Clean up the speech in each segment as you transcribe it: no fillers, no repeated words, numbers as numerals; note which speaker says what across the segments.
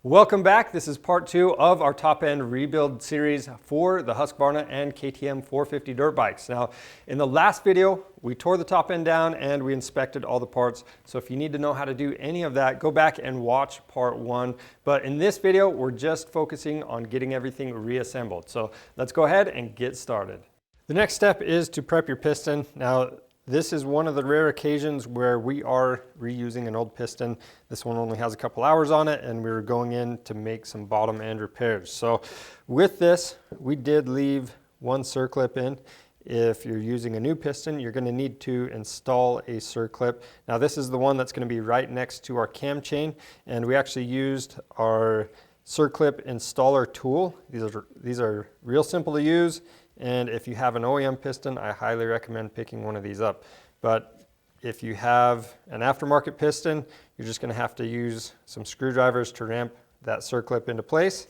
Speaker 1: Welcome back. This is part 2 of our top end rebuild series for the Husqvarna and KTM 450 dirt bikes. Now, in the last video, we tore the top end down and we inspected all the parts. So if you need to know how to do any of that, go back and watch part 1. But in this video, we're just focusing on getting everything reassembled. So let's go ahead and get started. The next step is to prep your piston. Now, this is one of the rare occasions where we are reusing an old piston. This one only has a couple hours on it and we were going in to make some bottom end repairs. So with this, we did leave one circlip in. If you're using a new piston, you're going to need to install a circlip. Now this is the one that's going to be right next to our cam chain, and we actually used our circlip installer tool. These are real simple to use. And if you have an OEM piston, I highly recommend picking one of these up. But if you have an aftermarket piston, you're just going to have to use some screwdrivers to ramp that circlip into place.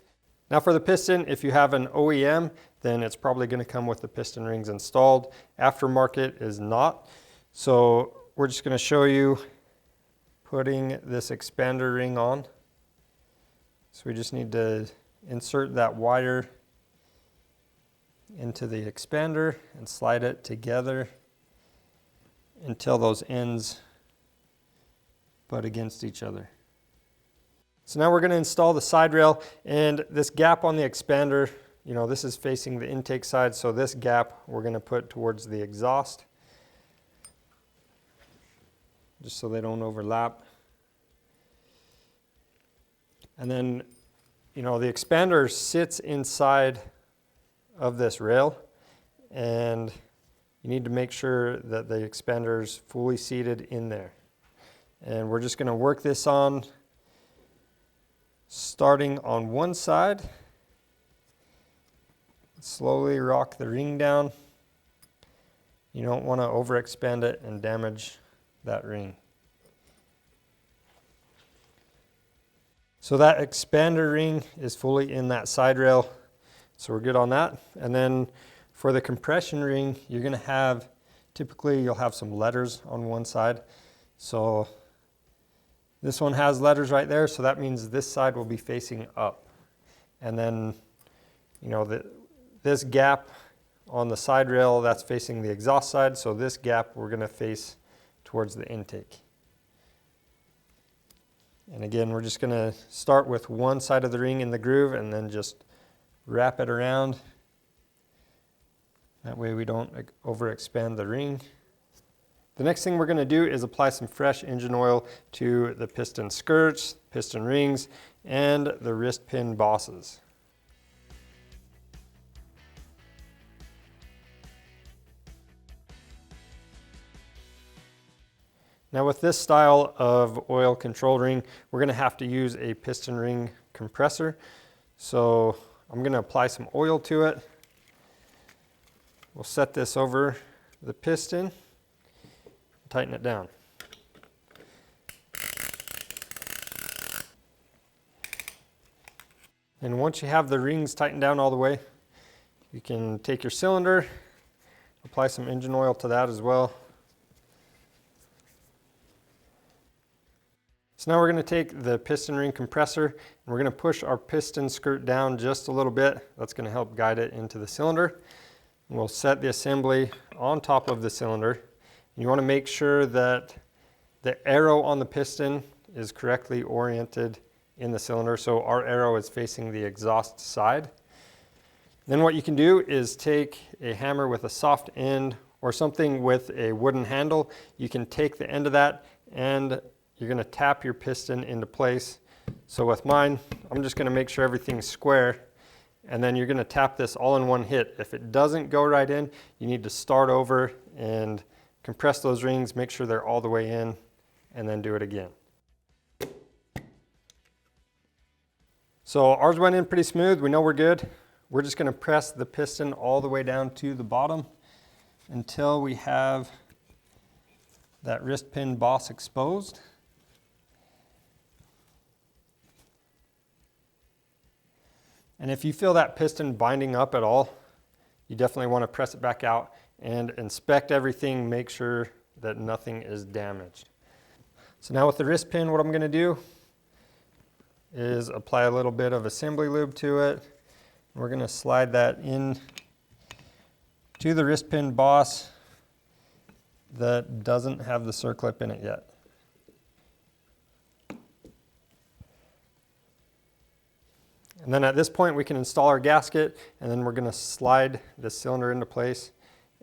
Speaker 1: Now for the piston, if you have an OEM, then it's probably going to come with the piston rings installed. Aftermarket is not. So we're just going to show you putting this expander ring on. So we just need to insert that wire into the expander and slide it together until those ends butt against each other. So now we're going to install the side rail, and this gap on the expander, this is facing the intake side, so this gap we're going to put towards the exhaust just so they don't overlap. And then the expander sits inside of this rail, and you need to make sure that the expander is fully seated in there. And we're just going to work this on starting on one side. Slowly rock the ring down. You don't want to overexpand it and damage that ring. So that expander ring is fully in that side rail. So we're good on that. And then for the compression ring, you're going to have, typically you'll have some letters on one side. So this one has letters right there, so that means this side will be facing up. And then, this gap on the side rail, that's facing the exhaust side, so this gap we're going to face towards the intake. And again, we're just going to start with one side of the ring in the groove and then just wrap it around. That way we don't overexpand the ring. The next thing we're going to do is apply some fresh engine oil to the piston skirts, piston rings, and the wrist pin bosses. Now with this style of oil control ring, we're going to have to use a piston ring compressor. So I'm going to apply some oil to it. We'll set this over the piston, tighten it down. And once you have the rings tightened down all the way, you can take your cylinder, apply some engine oil to that as well. So now we're going to take the piston ring compressor and we're going to push our piston skirt down just a little bit. That's going to help guide it into the cylinder. And we'll set the assembly on top of the cylinder. And you want to make sure that the arrow on the piston is correctly oriented in the cylinder. So our arrow is facing the exhaust side. Then what you can do is take a hammer with a soft end or something with a wooden handle. You can take the end of that and you're going to tap your piston into place. So with mine, I'm just going to make sure everything's square, and then you're going to tap this all in one hit. If it doesn't go right in, you need to start over and compress those rings, make sure they're all the way in, and then do it again. So ours went in pretty smooth. We know we're good. We're just going to press the piston all the way down to the bottom until we have that wrist pin boss exposed. And if you feel that piston binding up at all, you definitely want to press it back out and inspect everything, make sure that nothing is damaged. So now with the wrist pin, what I'm going to do, is apply a little bit of assembly lube to it. We're going to slide that in to the wrist pin boss that doesn't have the circlip in it yet. And then at this point we can install our gasket, and then we're going to slide the cylinder into place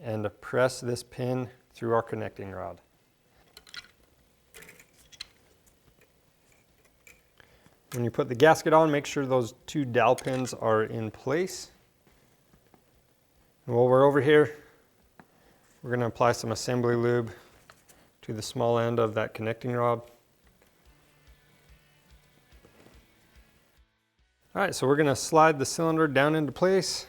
Speaker 1: and press this pin through our connecting rod. When you put the gasket on, make sure those 2 dowel pins are in place. And while we're over here, we're going to apply some assembly lube to the small end of that connecting rod. All right, so we're going to slide the cylinder down into place.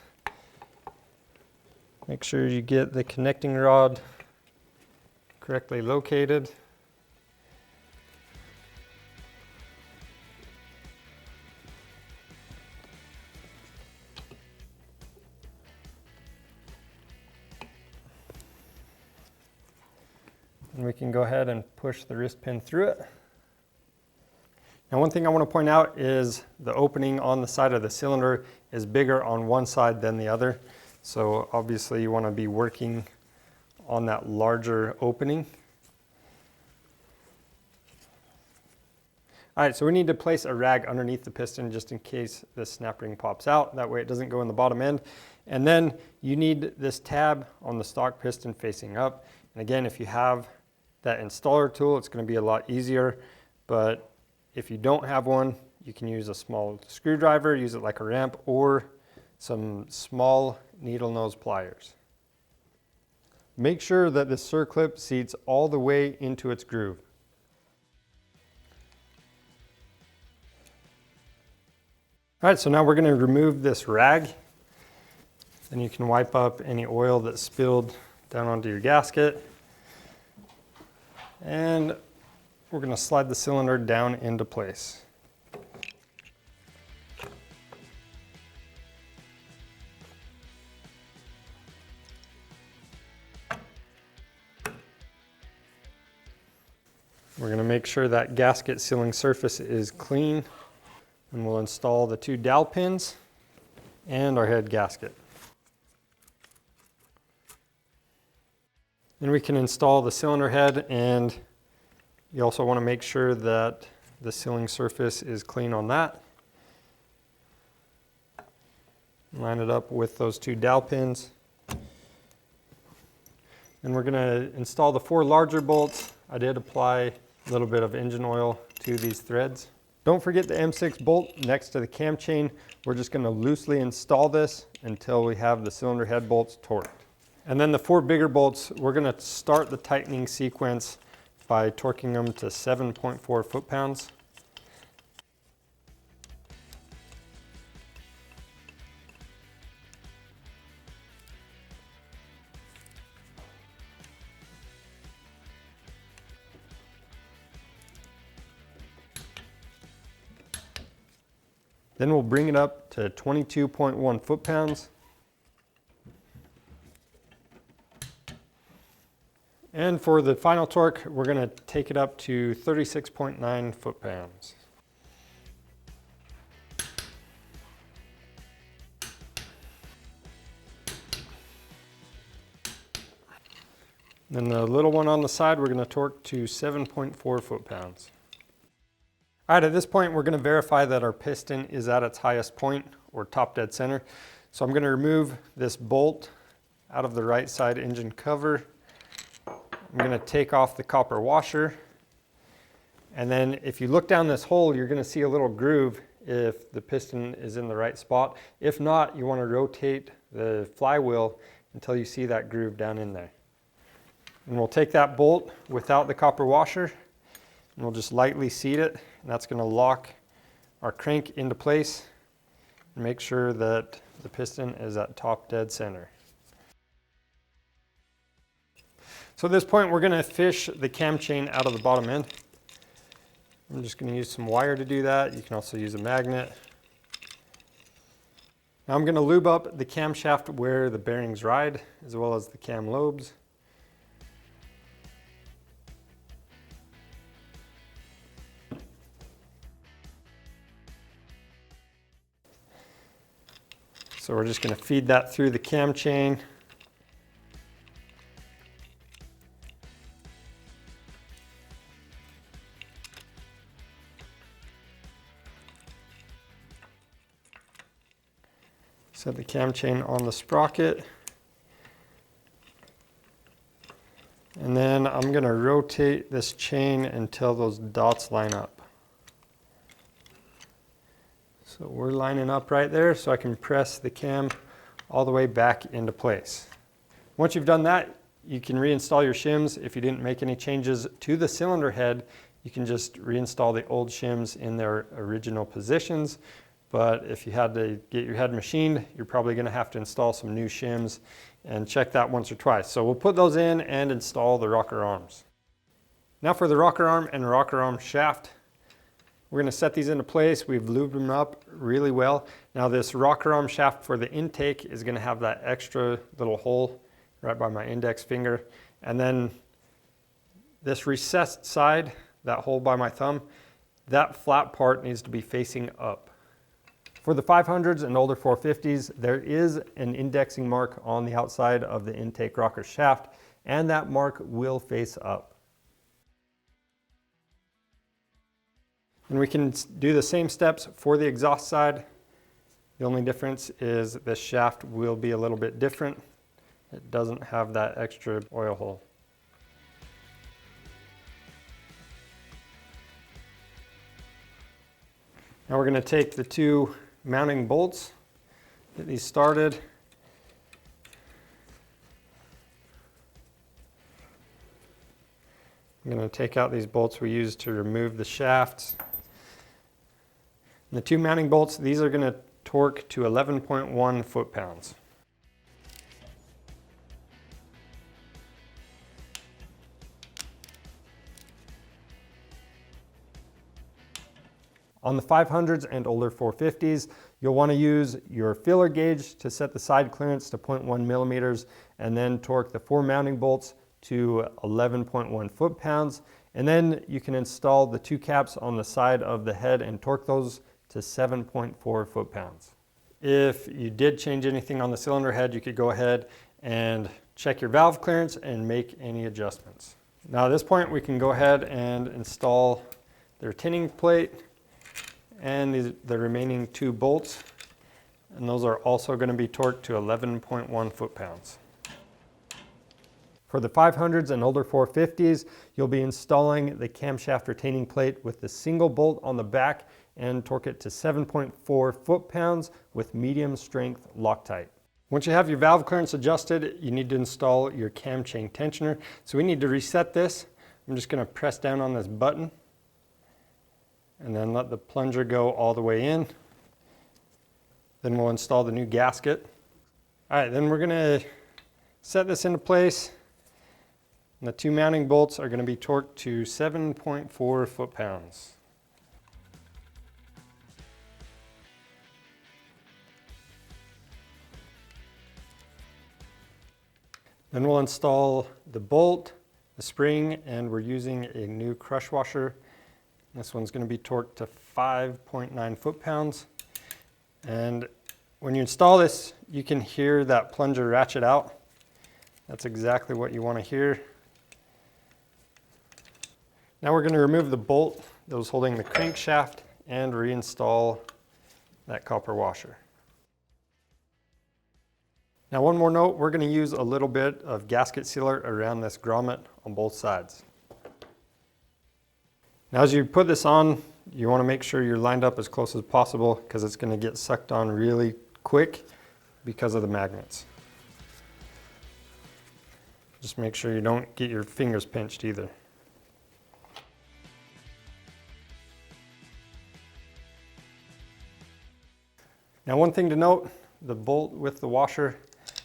Speaker 1: Make sure you get the connecting rod correctly located. And we can go ahead and push the wrist pin through it. Now, one thing I want to point out is the opening on the side of the cylinder is bigger on one side than the other. So obviously you want to be working on that larger opening. All right, so we need to place a rag underneath the piston just in case the snap ring pops out. That way it doesn't go in the bottom end. And then you need this tab on the stock piston facing up. And again, if you have that installer tool, it's going to be a lot easier. But if you don't have one, you can use a small screwdriver, use it like a ramp, or some small needle nose pliers. Make sure that the circlip seats all the way into its groove. All right, so now we're going to remove this rag. Then you can wipe up any oil that's spilled down onto your gasket. And we're going to slide the cylinder down into place. We're going to make sure that gasket sealing surface is clean, and we'll install the 2 dowel pins and our head gasket. Then we can install the cylinder head, and you also want to make sure that the sealing surface is clean on that. Line it up with those 2 dowel pins. And we're going to install the 4 larger bolts. I did apply a little bit of engine oil to these threads. Don't forget the M6 bolt next to the cam chain. We're just going to loosely install this until we have the cylinder head bolts torqued. And then the 4 bigger bolts, we're going to start the tightening sequence by torquing them to 7.4 foot-pounds. Then we'll bring it up to 22.1 foot-pounds. And for the final torque, we're going to take it up to 36.9 foot-pounds. Then the little one on the side, we're going to torque to 7.4 foot-pounds. All right, at this point, we're going to verify that our piston is at its highest point, or top dead center. So I'm going to remove this bolt out of the right side engine cover. I'm going to take off the copper washer. And then if you look down this hole, you're going to see a little groove if the piston is in the right spot. If not, you want to rotate the flywheel until you see that groove down in there. And we'll take that bolt without the copper washer, and we'll just lightly seat it. And that's going to lock our crank into place and make sure that the piston is at top dead center. So at this point, we're going to fish the cam chain out of the bottom end. I'm just going to use some wire to do that. You can also use a magnet. Now I'm going to lube up the camshaft where the bearings ride, as well as the cam lobes. So we're just going to feed that through the cam chain. Set the cam chain on the sprocket. And then I'm going to rotate this chain until those dots line up. So we're lining up right there, so I can press the cam all the way back into place. Once you've done that, you can reinstall your shims. If you didn't make any changes to the cylinder head, you can just reinstall the old shims in their original positions. But if you had to get your head machined, you're probably going to have to install some new shims, and check that once or twice. So we'll put those in and install the rocker arms. Now for the rocker arm and rocker arm shaft, we're going to set these into place. We've lubed them up really well. Now this rocker arm shaft for the intake is going to have that extra little hole right by my index finger. And then this recessed side, that hole by my thumb, that flat part needs to be facing up. For the 500s and older 450s, there is an indexing mark on the outside of the intake rocker shaft, and that mark will face up. And we can do the same steps for the exhaust side. The only difference is this shaft will be a little bit different. It doesn't have that extra oil hole. Now we're going to take the two mounting bolts, get these started. I'm going to take out these bolts we used to remove the shafts. And the two mounting bolts, these are going to torque to 11.1 foot-pounds. On the 500s and older 450s, you'll want to use your feeler gauge to set the side clearance to 0.1 millimeters, and then torque the four mounting bolts to 11.1 foot-pounds. And then you can install the two caps on the side of the head and torque those to 7.4 foot-pounds. If you did change anything on the cylinder head, you could go ahead and check your valve clearance and make any adjustments. Now at this point, we can go ahead and install the retaining plate and the remaining two bolts, and those are also going to be torqued to 11.1 foot-pounds. For the 500s and older 450s, you'll be installing the camshaft retaining plate with the single bolt on the back and torque it to 7.4 foot-pounds with medium strength Loctite. Once you have your valve clearance adjusted, you need to install your cam chain tensioner. So we need to reset this. I'm just going to press down on this button and then let the plunger go all the way in. Then we'll install the new gasket. All right, then we're going to set this into place. And the two mounting bolts are going to be torqued to 7.4 foot-pounds. Then we'll install the bolt, the spring, and we're using a new crush washer. This one's going to be torqued to 5.9 foot-pounds. And when you install this, you can hear that plunger ratchet out. That's exactly what you want to hear. Now we're going to remove the bolt that was holding the crankshaft and reinstall that copper washer. Now one more note, we're going to use a little bit of gasket sealer around this grommet on both sides. Now as you put this on, you want to make sure you're lined up as close as possible because it's going to get sucked on really quick because of the magnets. Just make sure you don't get your fingers pinched either. Now one thing to note, the bolt with the washer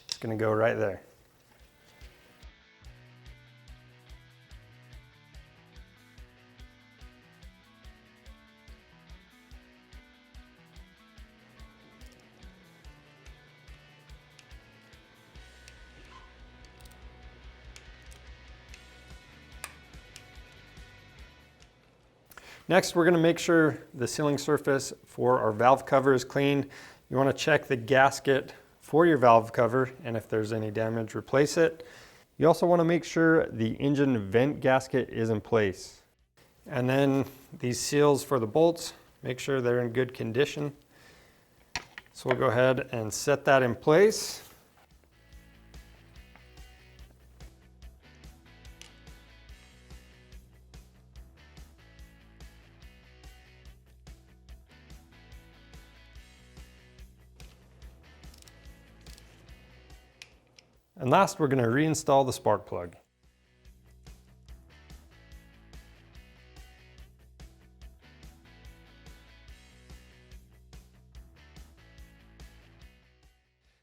Speaker 1: is going to go right there. Next, we're going to make sure the sealing surface for our valve cover is clean. You want to check the gasket for your valve cover, and if there's any damage, replace it. You also want to make sure the engine vent gasket is in place. And then these seals for the bolts, make sure they're in good condition. So we'll go ahead and set that in place. And last, we're going to reinstall the spark plug.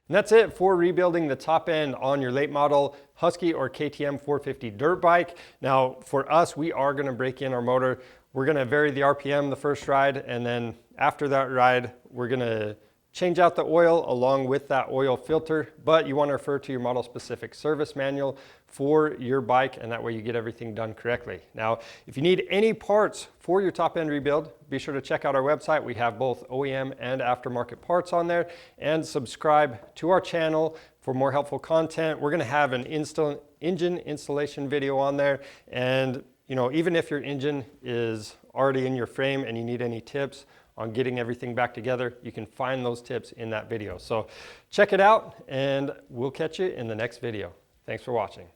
Speaker 1: And that's it for rebuilding the top end on your late model Husky or KTM 450 dirt bike. Now for us, we are going to break in our motor. We're going to vary the RPM the first ride, and then after that ride, we're going to change out the oil along with that oil filter, but you want to refer to your model specific service manual for your bike, and that way you get everything done correctly. Now, if you need any parts for your top end rebuild, be sure to check out our website. We have both OEM and aftermarket parts on there, and subscribe to our channel for more helpful content. We're going to have an engine installation video on there, and even if your engine is already in your frame and you need any tips on getting everything back together, you can find those tips in that video. So check it out, and we'll catch you in the next video. Thanks for watching.